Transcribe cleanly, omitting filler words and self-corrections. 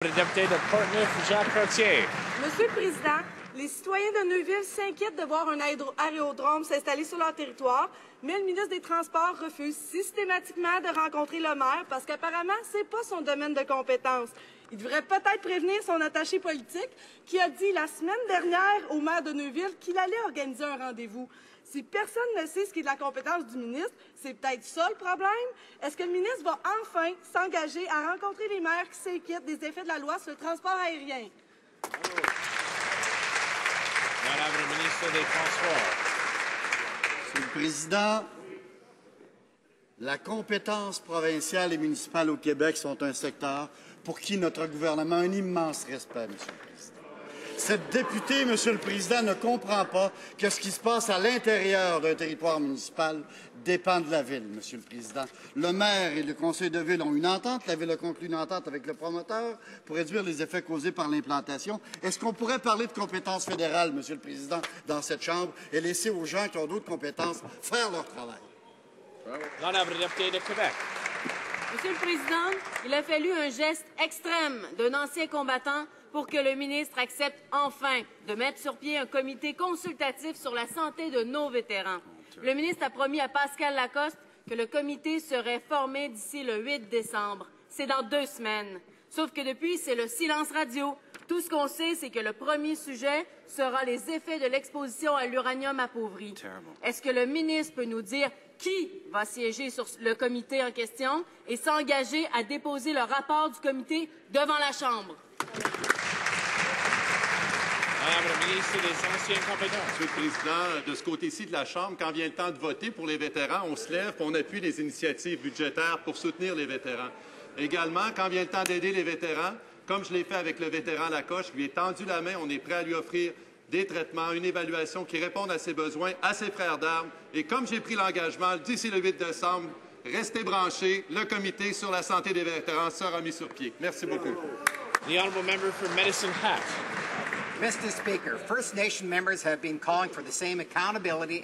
Le député de Portneuf, Jacques Cartier. Monsieur le Président, les citoyens de Neuville s'inquiètent de voir un aérodrome s'installer sur leur territoire, mais le ministre des Transports refuse systématiquement de rencontrer le maire parce qu'apparemment, ce n'est pas son domaine de compétence. Il devrait peut-être prévenir son attaché politique qui a dit la semaine dernière au maire de Neuville qu'il allait organiser un rendez-vous. Si personne ne sait ce qui est de la compétence du ministre, c'est peut-être ça le problème. Est-ce que le ministre va enfin s'engager à rencontrer les maires qui s'inquiètent des effets de la loi sur le transport aérien? Madame le ministre des Transports. Monsieur le Président, la compétence provinciale et municipale au Québec sont un secteur pour qui notre gouvernement a un immense respect, Monsieur le Président. Cette députée, Monsieur le Président, ne comprend pas que ce qui se passe à l'intérieur d'un territoire municipal dépend de la Ville, Monsieur le Président. Le maire et le conseil de Ville ont une entente. La Ville a conclu une entente avec le promoteur pour réduire les effets causés par l'implantation. Est-ce qu'on pourrait parler de compétences fédérales, Monsieur le Président, dans cette Chambre et laisser aux gens qui ont d'autres compétences faire leur travail? L'honorable député de Québec. Monsieur le Président, il a fallu un geste extrême d'un ancien combattant pour que le ministre accepte enfin de mettre sur pied un comité consultatif sur la santé de nos vétérans. Le ministre a promis à Pascal Lacoste que le comité serait formé d'ici le 8 décembre. C'est dans 2 semaines. Sauf que depuis, c'est le silence radio. Tout ce qu'on sait, c'est que le premier sujet sera les effets de l'exposition à l'uranium appauvri. Est-ce que le ministre peut nous dire qui va siéger sur le comité en question et s'engager à déposer le rapport du comité devant la Chambre? Madame le ministre des Anciennes compétences. Monsieur le Président, de ce côté-ci de la Chambre, quand vient le temps de voter pour les vétérans, on se lève et on appuie les initiatives budgétaires pour soutenir les vétérans. Également, quand vient le temps d'aider les vétérans, comme je l'ai fait avec le vétéran Lacoste, je lui ai tendu la main, on est prêt à lui offrir des traitements, une évaluation qui réponde à ses besoins, à ses frères d'armes. Et comme j'ai pris l'engagement, d'ici le 8 décembre, restez branchés, le comité sur la santé des vétérans sera mis sur pied. Merci beaucoup. The honourable member for Medicine Hat. Mr. Speaker, First Nation members have been calling for the same accountability